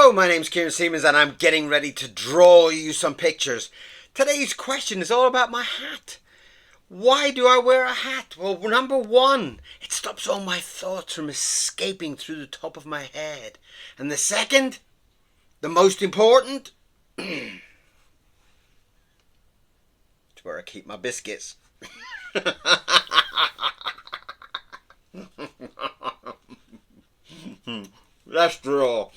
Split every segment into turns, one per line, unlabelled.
Hello, my name's Kieron Seamons and I'm getting ready to draw you some pictures. Today's question is all about my hat. Why do I wear a hat? Well, number one, it stops all my thoughts from escaping through the top of my head. And the second, the most important, it's where I keep my biscuits. Let's draw.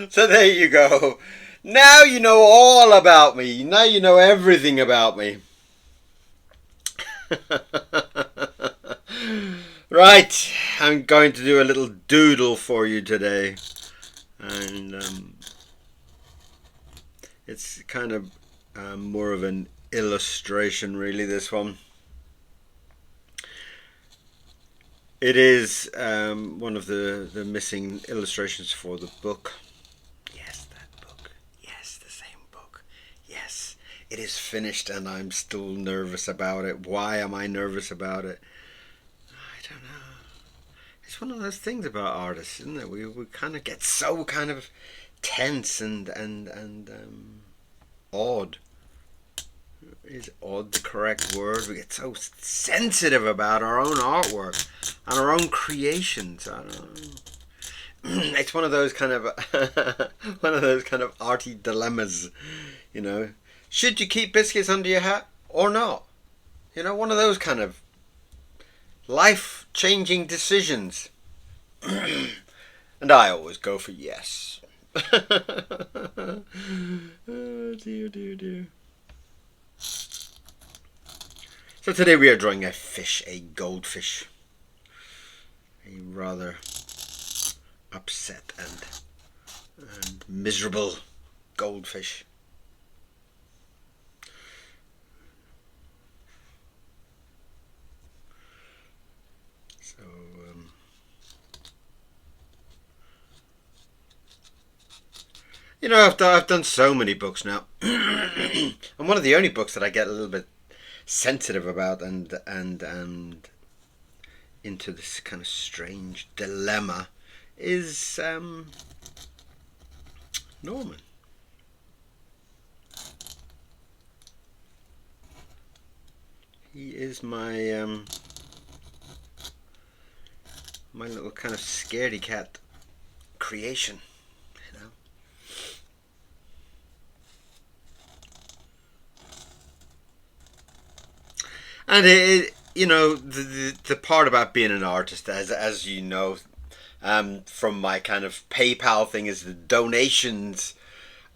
So there you go. Now you know all about me. Now you know everything about me. Right, I'm going to do a little doodle for you today. And it's kind of more of an illustration, really, this one. It is one of the missing illustrations for the book. Yes, that book. Yes, the same book. Yes, it is finished and I'm still nervous about it. Why am I nervous about it? I don't know. It's one of those things about artists, isn't it? We kind of get so kind of tense and odd. Is odd the correct word? We get so sensitive about our own artwork and our own creations. I don't know. It's one of those kind of arty dilemmas, you know. Should you keep biscuits under your hat or not? You know, one of those kind of life-changing decisions. And I always go for yes. Oh dear. So today we are drawing a fish, a goldfish. A rather upset and miserable goldfish. So you know, I've done so many books now. And one of the only books that I get a little bit sensitive about and into this kind of strange dilemma is Norman. He is my my little kind of scaredy cat creation, you know. And you know, the part about being an artist, as you know, from my kind of PayPal thing, is the donations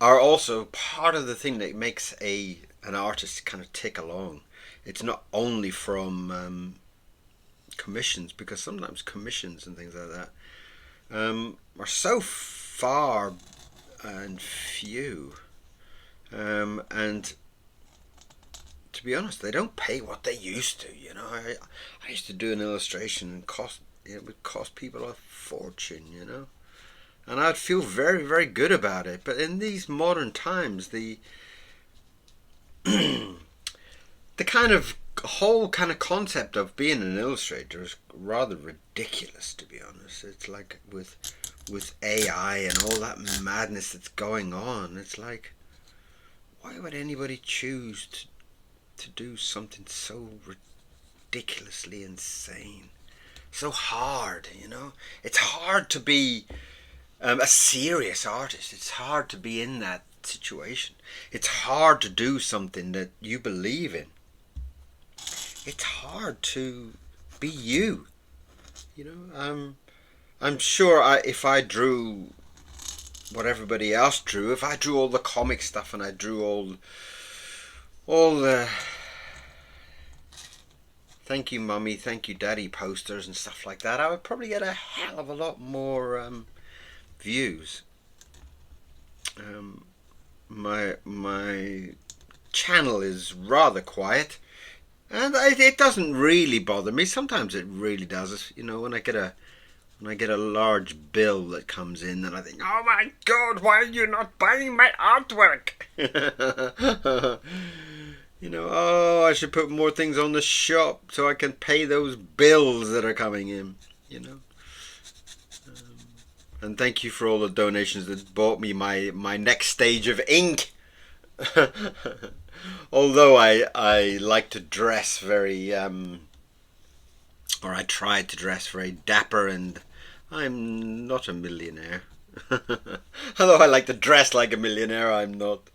are also part of the thing that makes an artist kind of tick along. It's not only from commissions, because sometimes commissions and things like that are so far and few, and to be honest, they don't pay what they used to. You know, I used to do an illustration and it would cost people a fortune. You know, and I'd feel very, very good about it. But in these modern times, the the kind of whole kind of concept of being an illustrator is rather ridiculous, to be honest. It's like with AI and all that madness that's going on. It's like, why would anybody choose to do something so ridiculously insane, so hard, you know? It's hard to be a serious artist. It's hard to be in that situation. It's hard to do something that you believe in. It's hard to be you, you know. I'm sure if I drew what everybody else drew, if I drew all the comic stuff and I drew all the thank you mummy, thank you daddy posters and stuff like that, I would probably get a hell of a lot more views. My channel is rather quiet, and it doesn't really bother me. Sometimes it really does. You know, when I get a large bill that comes in, and I think, oh my God, why are you not buying my artwork? I should put more things on the shop so I can pay those bills that are coming in, you know. And thank you for all the donations that bought me my next stage of ink. Although I like to dress very, or I try to dress very dapper, and I'm not a millionaire. Although I like to dress like a millionaire, I'm not.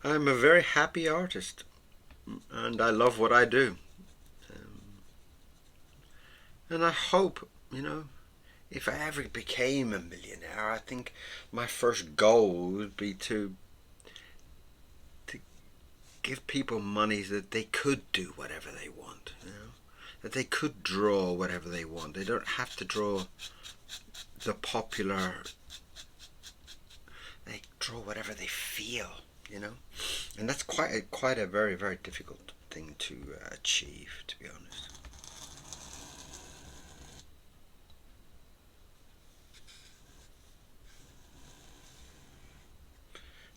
I'm a very happy artist, and I love what I do. And I hope, you know, if I ever became a millionaire, I think my first goal would be to give people money that they could do whatever they want, you know, that they could draw whatever they want. They don't have to draw the popular. They draw whatever they feel, you know, and that's quite a very, very difficult thing to achieve, to be honest.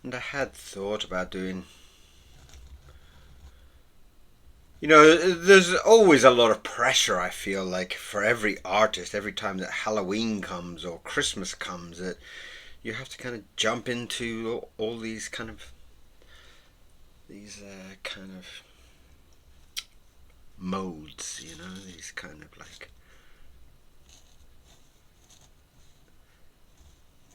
And I had thought about doing. You know, there's always a lot of pressure, I feel like, for every artist, every time that Halloween comes or Christmas comes, that you have to kind of jump into all these kind of modes, you know, these kind of like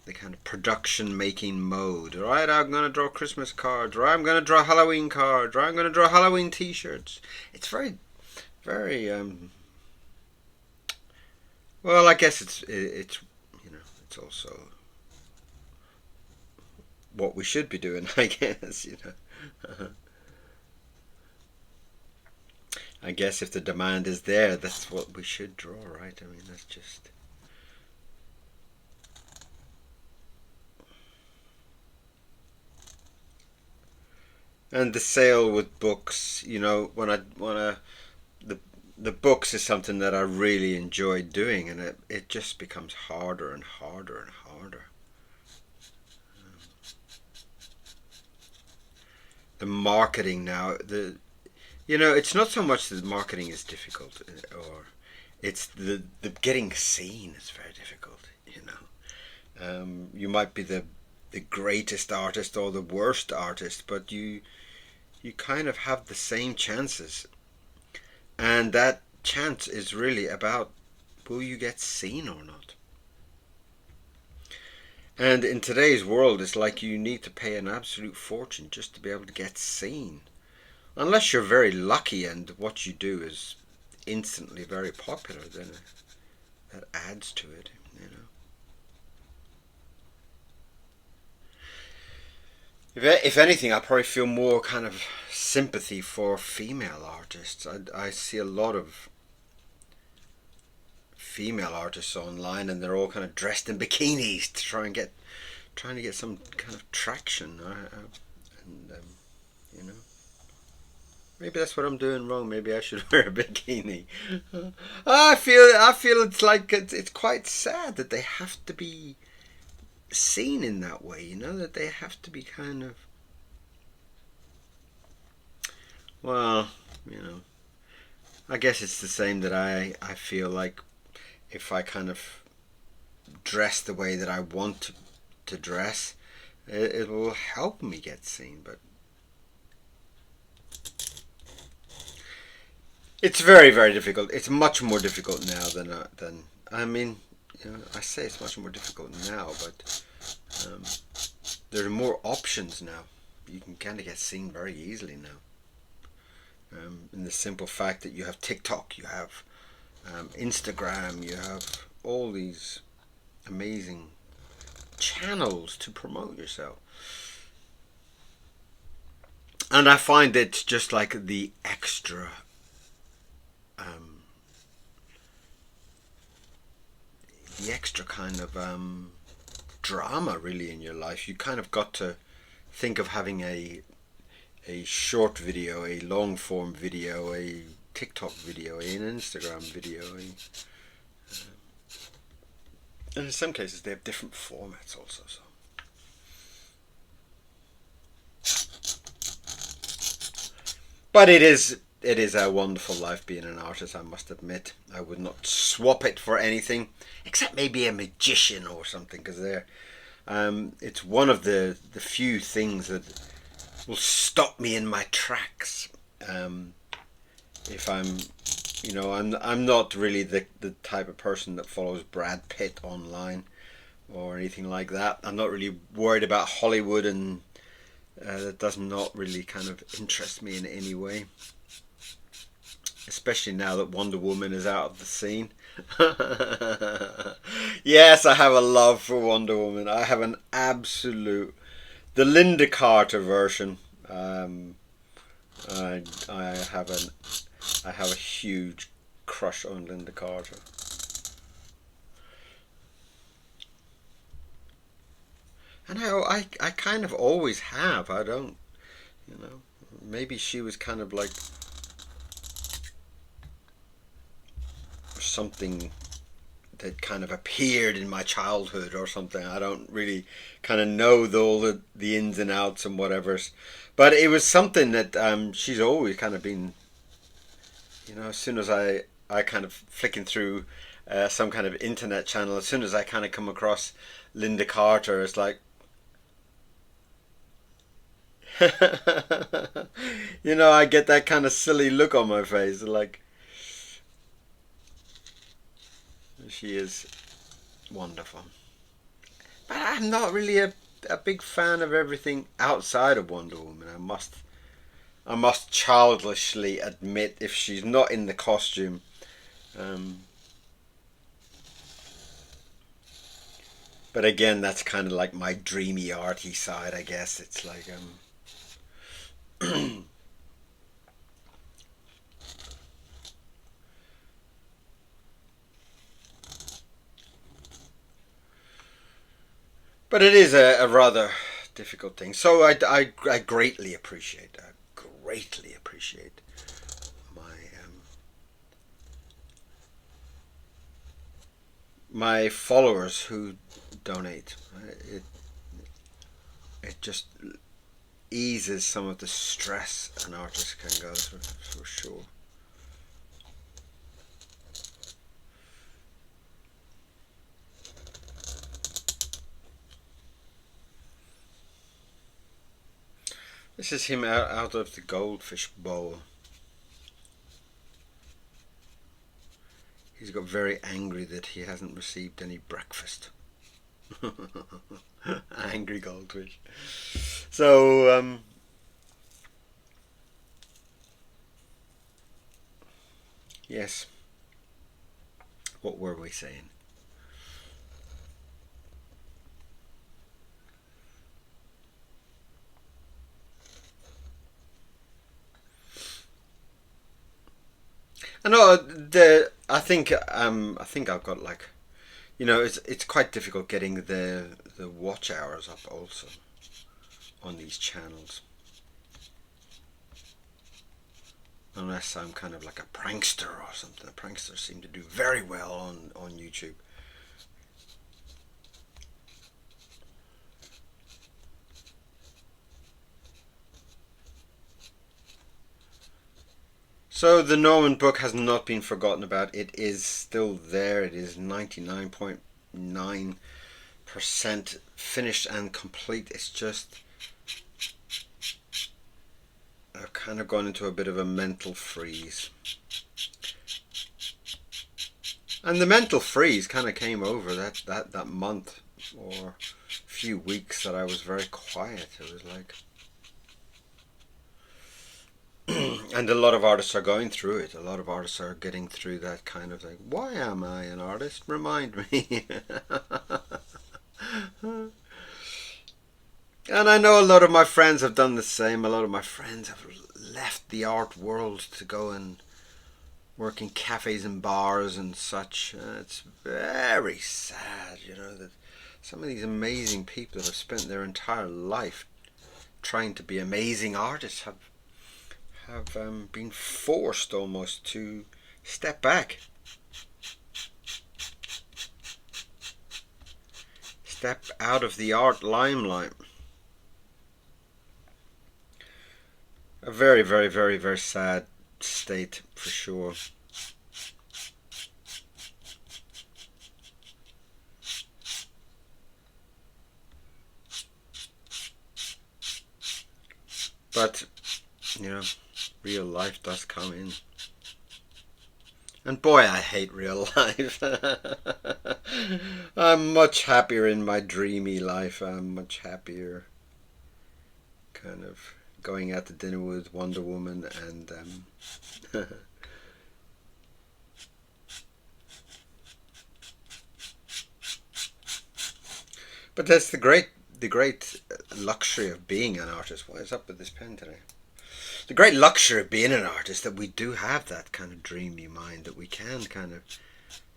the kind of production making mode. Right, I'm gonna draw Christmas cards, or I'm gonna draw Halloween cards, or I'm gonna draw Halloween T-shirts. It's very, very well, I guess it's you know, it's also what we should be doing, I guess, you know. I guess if the demand is there, that's what we should draw, right? I mean, that's just. And the sale with books, you know, the the books is something that I really enjoy doing, and it just becomes harder and harder and harder. The marketing now, you know, it's not so much that marketing is difficult, or it's the getting seen is very difficult. You know, you might be the greatest artist or the worst artist, but you kind of have the same chances, and that chance is really about will you get seen or not. And in today's world, it's like you need to pay an absolute fortune just to be able to get seen. Unless you're very lucky and what you do is instantly very popular, then that adds to it, you know. If anything, I probably feel more kind of sympathy for female artists. I see a lot of female artists online, and they're all kind of dressed in bikinis to trying to get some kind of traction. And you know, maybe that's what I'm doing wrong. Maybe I should wear a bikini. I feel it's like it's quite sad that they have to be seen in that way. You know, that they have to be kind of, well, you know. I guess it's the same that I feel like if I kind of dress the way that I want to dress, it will help me get seen. But it's very, very difficult. It's much more difficult now than I mean, you know, I say it's much more difficult now, but um, there are more options now. You can kind of get seen very easily now. In the simple fact that you have TikTok, you have Instagram, you have all these amazing channels to promote yourself. And I find it's just like um, the extra kind of drama really in your life. You kind of got to think of having a short video, a long form video, a TikTok video, an Instagram video, and in some cases they have different formats also. So But it is a wonderful life being an artist, I must admit. I would not swap it for anything, except maybe a magician or something, because it's one of the few things that will stop me in my tracks. If I'm not really the type of person that follows Brad Pitt online or anything like that. I'm not really worried about Hollywood, and that does not really kind of interest me in any way. Especially now that Wonder Woman is out of the scene. Yes, I have a love for Wonder Woman. I have an absolute the Linda Carter version. I have a huge crush on Linda Carter. And I kind of always have. I don't, you know, maybe she was kind of like something that kind of appeared in my childhood or something. I don't really kind of know all the ins and outs and whatever. But it was something that she's always kind of been, as soon as I kind of flicking through some kind of internet channel, as soon as I kind of come across Linda Carter, it's like, I get that kind of silly look on my face. Like, she is wonderful. But I'm not really a big fan of everything outside of Wonder Woman. I must childishly admit, if she's not in the costume, um, but again, that's kind of like my dreamy arty side, I guess. It's like but it is a rather difficult thing. So I greatly appreciate that. Greatly appreciate my my followers who donate. It just eases some of the stress an artist can go through, for sure. This is him out of the goldfish bowl. He's got very angry that he hasn't received any breakfast. Angry goldfish. So, yes. What were we saying? I know I think I've got like, it's quite difficult getting the watch hours up also on these channels, unless I'm kind of like a prankster or something. The pranksters seem to do very well on YouTube. So the Norman book has not been forgotten about. It is still there. It is 99.9% finished and complete. It's just I've kind of gone into a bit of a mental freeze. And the mental freeze kind of came over that month or few weeks that I was very quiet. It was like, and a lot of artists are going through it. A lot of artists are getting through that kind of like, why am I an artist? Remind me. And I know a lot of my friends have done the same. A lot of my friends have left the art world to go and work in cafes and bars and such. It's very sad, that some of these amazing people that have spent their entire life trying to be amazing artists have been forced almost to step back, step out of the art limelight. a very, very, very, very sad state for sure. But, you know, real life does come in. And boy, I hate real life. I'm much happier in my dreamy life. I'm much happier kind of going out to dinner with Wonder Woman and but that's the great luxury of being an artist. What is up with this pen today? The great luxury of being an artist that we do have that kind of dreamy mind, that we can kind of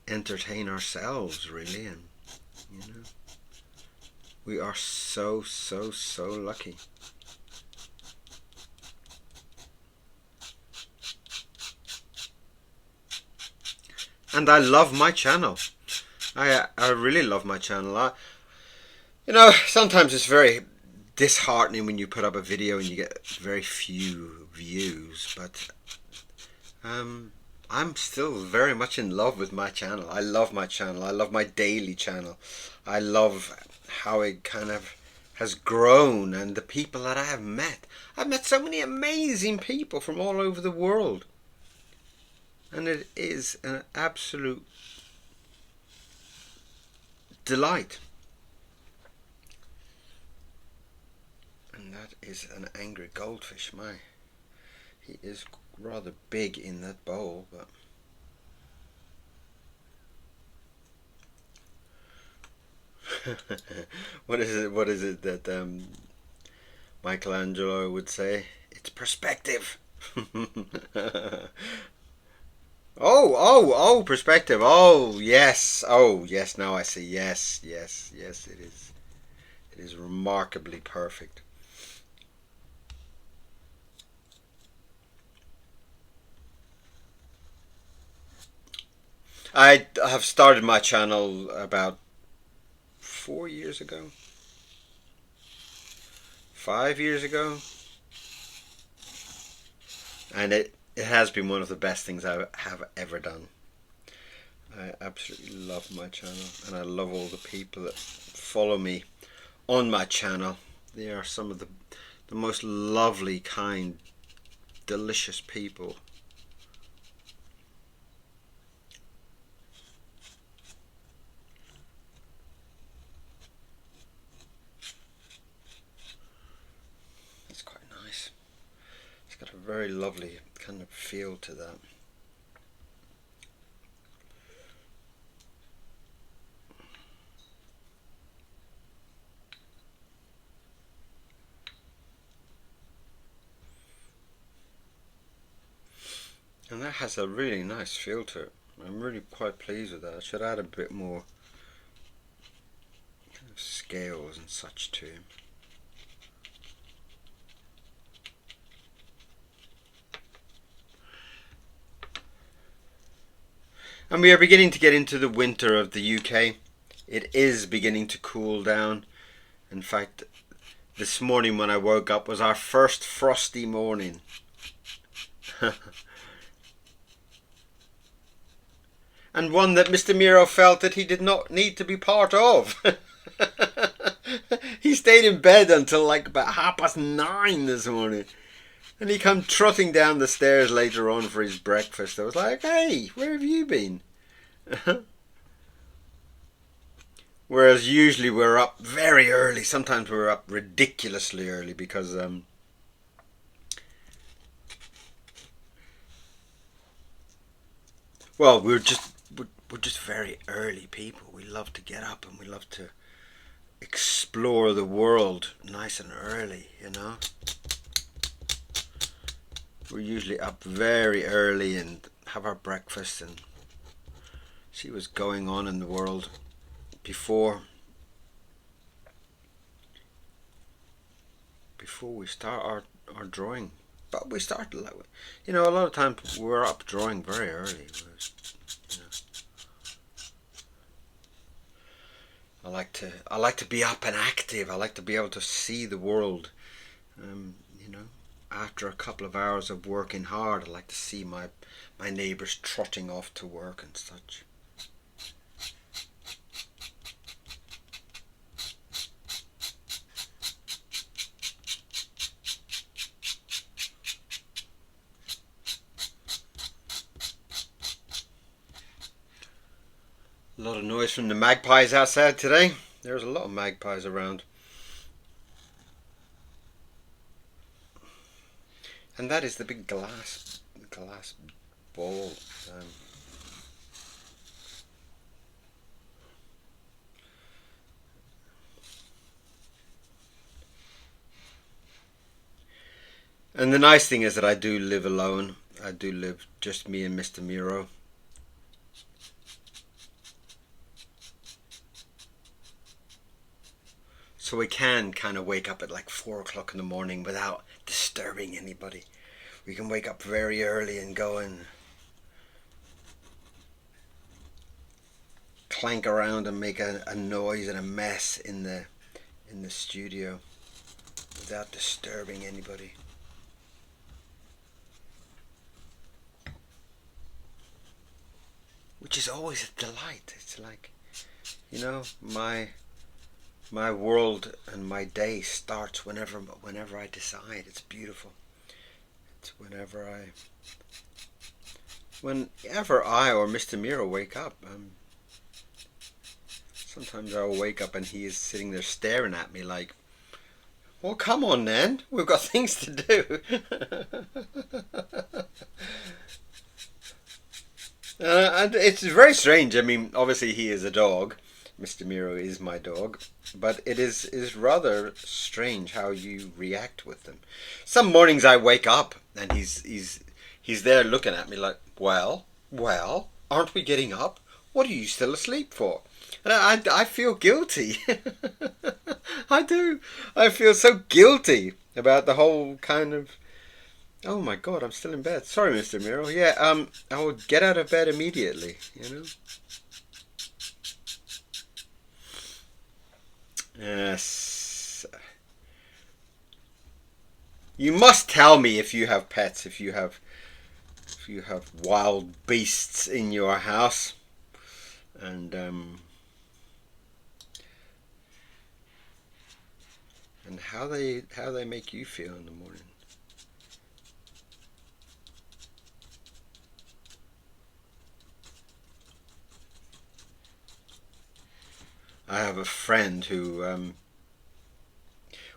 entertain ourselves really, and you know, we are so so so lucky. And I love my channel. I really love my channel. Sometimes it's very disheartening when you put up a video and you get very few views, but I'm still very much in love with my channel. I love my channel. I love my daily channel. I love how it kind of has grown and the people that I have met. I've met so many amazing people from all over the world. And it is an absolute delight. And that is an angry goldfish. He is rather big in that bowl, but what is it that Michelangelo would say? It's perspective. Oh, perspective. Oh, yes. Oh, yes, now I see. Yes, yes, yes, it is. It is remarkably perfect. I have started my channel about 4 years ago. 5 years ago. And it has been one of the best things I have ever done. I absolutely love my channel, and I love all the people that follow me on my channel. They are some of the most lovely, kind, delicious people. It's quite nice. It's got a very lovely kind of feel to that. And that has a really nice feel to it. I'm really quite pleased with that. I should add a bit more kind of scales and such to it. And we are beginning to get into the winter of the UK. It is beginning to cool down. In fact, this morning when I woke up was our first frosty morning. And one that Mr. Miro felt that he did not need to be part of. He stayed in bed until like about 9:30 this morning. And he come trotting down the stairs later on for his breakfast. I was like, hey, where have you been? Whereas usually we're up very early. Sometimes we're up ridiculously early because well, we're just very early people. We love to get up and we love to explore the world nice and early, you know. We're usually up very early and have our breakfast and see what's going on in the world before we start our drawing. But we start, a lot of times we're up drawing very early. I like to be up and active. I like to be able to see the world. after a couple of hours of working hard, I like to see my neighbours trotting off to work and such. A lot of noise from the magpies outside today. There's a lot of magpies around. And that is the big glass ball. And the nice thing is that I do live alone. I do live just me and Mr. Miro. So we can kind of wake up at like 4 o'clock in the morning without disturbing anybody. We can wake up very early and go and clank around and make a noise and a mess in the studio without disturbing anybody. Which is always a delight. It's like, you know, my world and my day starts whenever I decide. It's beautiful. It's whenever I or Mr. Miro wake up. Sometimes I'll wake up and he is sitting there staring at me like, well, come on then, we've got things to do. And it's very strange. I mean, obviously he is a dog. Mr. Miro is my dog. But it is rather strange how you react with them. Some mornings I wake up and he's there looking at me like, well, aren't we getting up? What are you still asleep for? And I feel guilty. I do. I feel so guilty about the whole kind of, oh my God, I'm still in bed. Sorry, Mr. Miro. Yeah, I will get out of bed immediately, you know. Yes. You must tell me if you have pets, if you have wild beasts in your house, and how they make you feel in the morning. I have a friend who,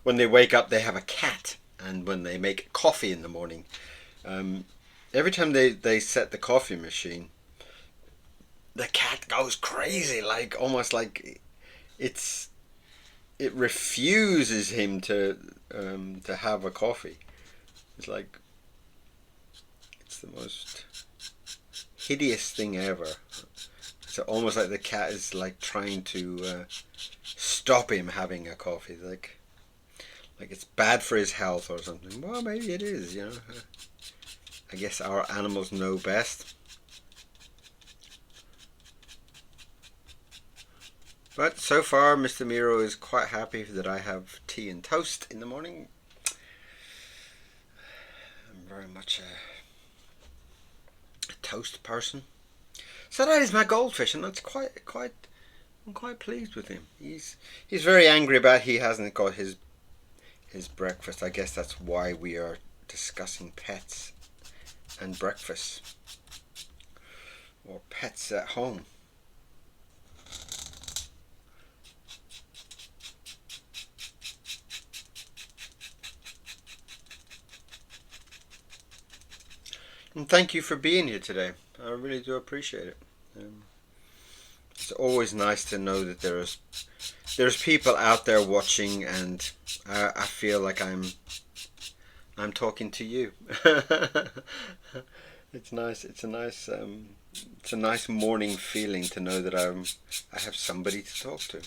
when they wake up, they have a cat, and when they make coffee in the morning, every time they set the coffee machine, the cat goes crazy, like almost like it refuses him to have a coffee. It's like it's the most hideous thing ever. It's almost like the cat is like trying to stop him having a coffee, like it's bad for his health or something. Well, maybe it is, you know. I guess our animals know best. But so far, Mr. Miro is quite happy that I have tea and toast in the morning. I'm very much a toast person. So that is my goldfish, and that's I'm quite pleased with him. He's very angry about he hasn't got his breakfast. I guess that's why we are discussing pets and breakfast, or pets at home. And thank you for being here today. I really do appreciate it. It's always nice to know that there's people out there watching, and I feel like I'm talking to you. It's nice. It's a nice morning feeling to know that I have somebody to talk to.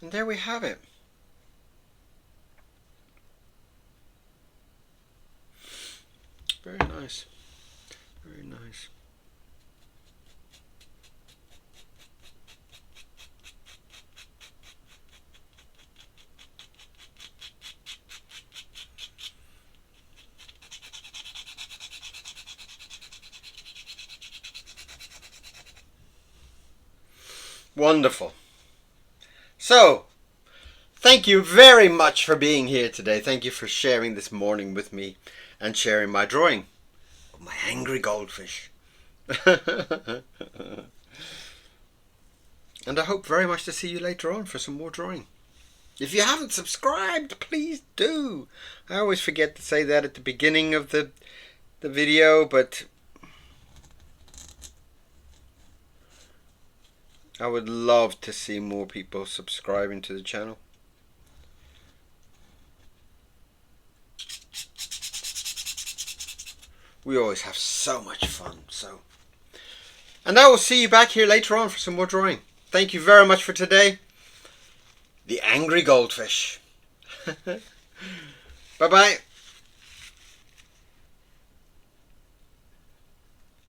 And there we have it. Very nice. Very nice. Wonderful. So, thank you very much for being here today. Thank you for sharing this morning with me and sharing my drawing of my angry goldfish. And I hope very much to see you later on for some more drawing. If you haven't subscribed, please do. I always forget to say that at the beginning of the video, but I would love to see more people subscribing to the channel. We always have so much fun. And I will see you back here later on for some more drawing. Thank you very much for today. The Angry Goldfish. Bye-bye.